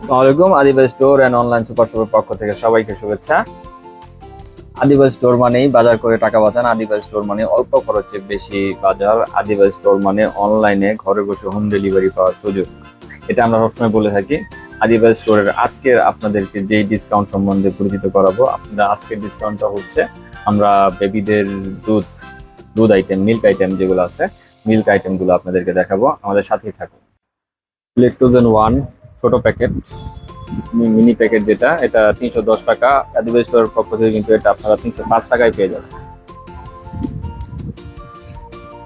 আসসালামাইকুম। আদিবাস store and online super শপের পক্ষ থেকে সবাইকে শুভেচ্ছা। আদিবাস স্টোর মানেই বাজার করে টাকা বাঁচান। আদিবাস স্টোর মানে অল্প খরচে বেশি বাজার। আদিবাস স্টোর মানে অনলাইনে ঘরে বসে হোম ডেলিভারি পাওয়ার সুযোগ। এটা আমরা সবসময় বলে থাকি। আদিবাস স্টোরের আজকের আপনাদেরকে যেই ডিসকাউন্ট সম্বন্ধে পরিচিত করাবো, আপনারা আজকের ডিসকাউন্টটা হচ্ছে আমরা বেবিদের দুধ দুধ আইটেম, মিল্ক আইটেম যেগুলো আছে, মিল্ক আইটেমগুলো আপনাদেরকে দেখাবো। আমাদের সাথেই থাকুন। ল্যাকটোজেন 1 ছোট প্যাকেট, মিনি প্যাকেট যেটা, এটা 310 টাকা। আদিবাসী স্টোরের পক্ষ থেকে কিন্তু এটা আপনারা 305 টাকায় পেয়ে যাবেন।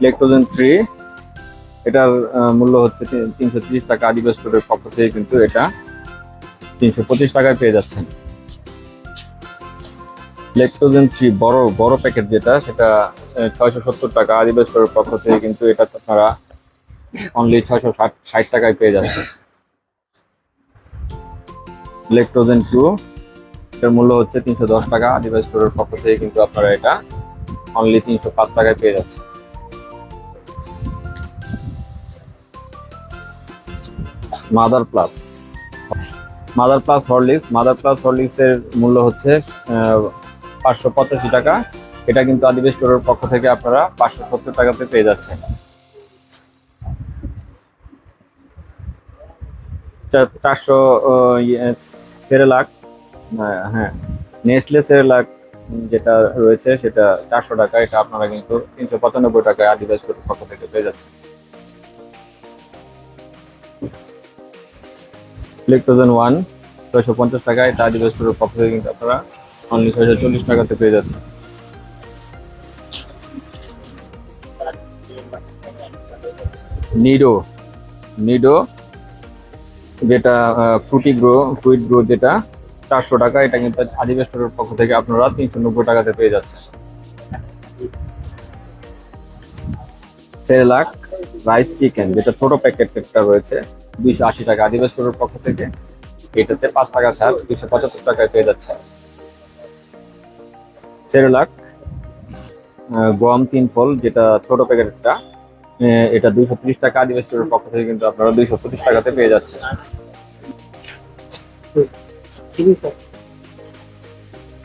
ল্যাকটোজেন 3 এটার মূল্য হচ্ছে 330 টাকা। আদিবাসী স্টোরের পক্ষ থেকে কিন্তু এটা 325 টাকায় পেয়ে যাচ্ছেন। ল্যাকটোজেন 3 বড় বড় প্যাকেট যেটা, সেটা 670 টাকা। আদিবাসী স্টোরের পক্ষ থেকে কিন্তু এটা আপনারা অনলি 660 টাকায় পেয়ে যাচ্ছেন। ল্যাকটোজেন 2 এটার মূল্য হচ্ছে 310 টাকা। আদিবাসী স্টোরের পক্ষ থেকে কিন্তু আপনারা এটা অনলি 305 টাকায় পেয়ে যাচ্ছে। মাদার প্লাস হরলিক্স এর মূল্য হচ্ছে 585 টাকা। এটা কিন্তু আদিবাসী স্টোরের পক্ষ থেকে আপনারা 570 টাকাতে পেয়ে যাচ্ছেন। 400 সেরেলাক, হ্যাঁ, নেসলে সেরেলাক যেটা রয়েছে সেটা 400 টাকা। এটা আপনারা কিন্তু 395 টাকায় আদিবাসী স্টোরের পক্ষ থেকে পেয়ে যাচ্ছেন। ল্যাকটোজেন 1 650 টাকা। এটা আদিবাসী স্টোরের পক্ষ থেকে কিন্তু আপনারা অনলি 640 টাকাতে পেয়ে যাচ্ছেন। নিডো নিডো যেটা ফ্রুইট গ্রো যেটা 400 টাকা। এটা কিন্তু আদিবাসী স্টোরের পক্ষ থেকে আপনারা 390 টাকাতে পেয়ে যাচ্ছেন। সেরেলাক রাইস চিকেন যেটা ছোট প্যাকেটটা রয়েছে 280 টাকা। আদিবাসী স্টোরের পক্ষ থেকে এটাতে 5 টাকা ছাড়, 275 টাকায় পেয়ে যাচ্ছে। সেরেলাক গম 3 ফল যেটা ছোট প্যাকেটটা, এটা 230 টাকা। আদিবাসী স্টোরের পক্ষ থেকে কিন্তু আপনারা 225 টাকাতে পেয়ে যাচ্ছে।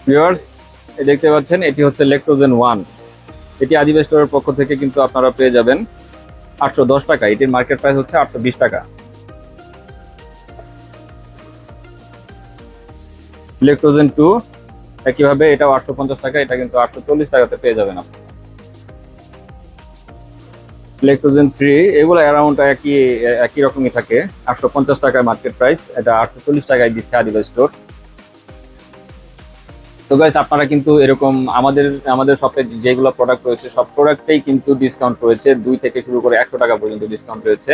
ভিউয়ার্স, দেখতে পাচ্ছেন এটি হচ্ছে ল্যাকটোজেন 1। এটি আদিবাসী স্টোরের পক্ষ থেকে কিন্তু আপনারা পেয়ে যাবেন 810 টাকা। এটির মার্কেট প্রাইস হচ্ছে 820 টাকা। ল্যাকটোজেন 2 একইভাবে এটাও 850 টাকা। এটা কিন্তু 840 টাকাতে পেয়ে যাবেন আপনি। ল্যাকটোজেন 3 এগুলো অ্যারাউন্ড একই রকমই থাকে। 850 টাকায় মার্কেট প্রাইস, এটা 840 টাকায় দিচ্ছে আদিবাসী স্টোর। তো গাইস, আপনারা কিন্তু এরকম আমাদের শপে যেগুলো প্রোডাক্ট রয়েছে সব প্রোডাক্টেই কিন্তু ডিসকাউন্ট রয়েছে, 2 থেকে শুরু করে 100 টাকা পর্যন্ত ডিসকাউন্ট রয়েছে।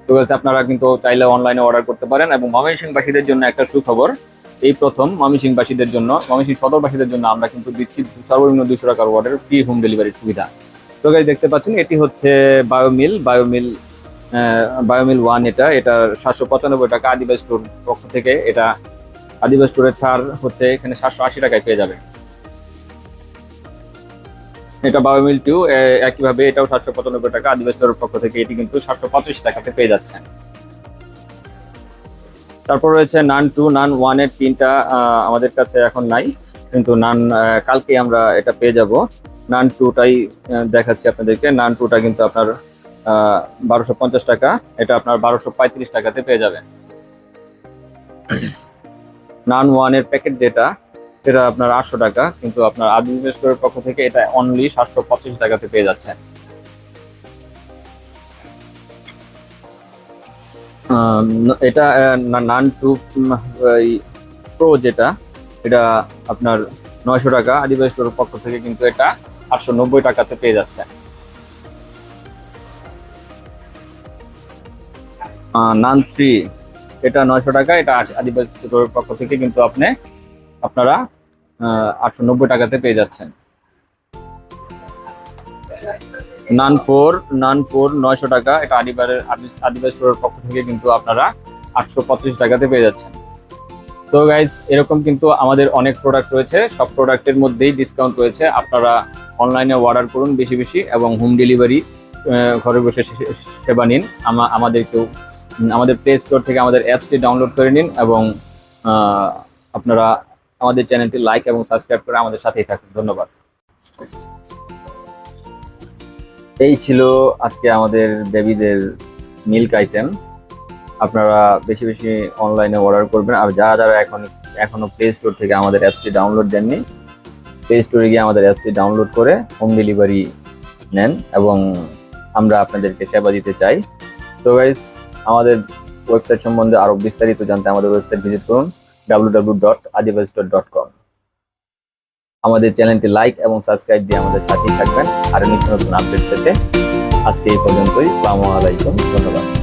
তো গাইস, আপনারা কিন্তু চাইলে অনলাইনে অর্ডার করতে পারেন। এবং ময়মনসিংহবাসীদের জন্য একটা সুখবর, এই প্রথম ময়মনসিংহ সদরবাসীদের জন্য আমরা কিন্তু দিচ্ছি সর্বনিম্ন 200 টাকার অর্ডার ফ্রি হোম ডেলিভারির সুবিধা। তো গাইস, দেখতে পাচ্ছেন এটি হচ্ছে বায়োমিল 1। এটা 795 টাকা। আদিবাসী স্টোর পক্ষ থেকে এটা আদিবাসী স্টোরের ছাড় হচ্ছে এখানে 780 টাকায় পেয়ে যাবে। এটা বায়োমিল 2 একইভাবে এটাও 795 টাকা। আদিবাসী স্টোরের পক্ষ থেকে এটি কিন্তু 725 টাকাতে পেয়ে যাচ্ছে। তারপর রয়েছে নান 1 এর 3টা আমাদের কাছে এখন নাই, কিন্তু নান কালকে আমরা এটা পেয়ে যাব। নান 2টাই দেখাচ্ছি আপনাদেরকে। নান 2টা কিন্তু আপনার 1250 টাকা। এটা আপনার 1235 টাকাতে পেয়ে যাবেন। নান 1 এর প্যাকেট যেটা, সেটা আপনার 800 টাকা, কিন্তু আপনার আদিবাসী স্টোরের পক্ষ থেকে এটা অনলি 725 টাকাতে পেয়ে যাচ্ছেন। এটা নান 2 প্রো যেটা, এটা আপনার 900 টাকা। আদিবাসী স্টোরের পক্ষ থেকে কিন্তু এটা 890 টাকাতে পেয়ে যাচ্ছে। নান 3 এটা 900 টাকা। এটা আদিবাসী স্টোরের পক্ষ থেকে কিন্তু আপনারা 890 টাকাতে পেয়ে যাচ্ছেন। নান 4 900 টাকা। এটা আদিবাসী স্টোরের পক্ষ থেকে কিন্তু আপনারা 825 টাকাতে পেয়ে যাচ্ছেন। তো গাইজ, এরকম কিন্তু আমাদের অনেক প্রোডাক্ট রয়েছে, সব প্রোডাক্টের মধ্যেই ডিসকাউন্ট রয়েছে। আপনারা অনলাইনে অর্ডার করুন বেশি বেশি, এবং হোম ডেলিভারি ঘরে বসে সেবা নিন। আমাদেরকেও আমাদের প্লে স্টোর থেকে আমাদের অ্যাপসটি ডাউনলোড করে নিন এবং আপনারা আমাদের চ্যানেলটি লাইক এবং সাবস্ক্রাইব করে আমাদের সাথেই থাকুন। ধন্যবাদ। এই ছিল আজকে আমাদের বেবিদের মিল্ক আইটেম। আপনারা বেশি বেশি অনলাইনে অর্ডার করবেন, আর যারা যারা এখনো প্লে স্টোর থেকে আমাদের অ্যাপসটি ডাউনলোড দেননি, প্লে স্টোরে গিয়ে আমাদের অ্যাপসটি ডাউনলোড করে হোম ডেলিভারি নেন এবং আমরা আপনাদেরকে সেবা দিতে চাই। তো গাইস, আমাদের ওয়েবসাইট সম্বন্ধে আরো বিস্তারিত জানতে আমাদের ওয়েবসাইট ভিজিট করুন www.adibasstore.com। আমাদের চ্যানেলটি লাইক এবং সাবস্ক্রাইব দিয়ে আমাদের সাথেই থাকবেন আর নিত্য নতুন আপডেট পেতে। আজকে এই পর্যন্তই। আসসালামু আলাইকুম, ধন্যবাদ।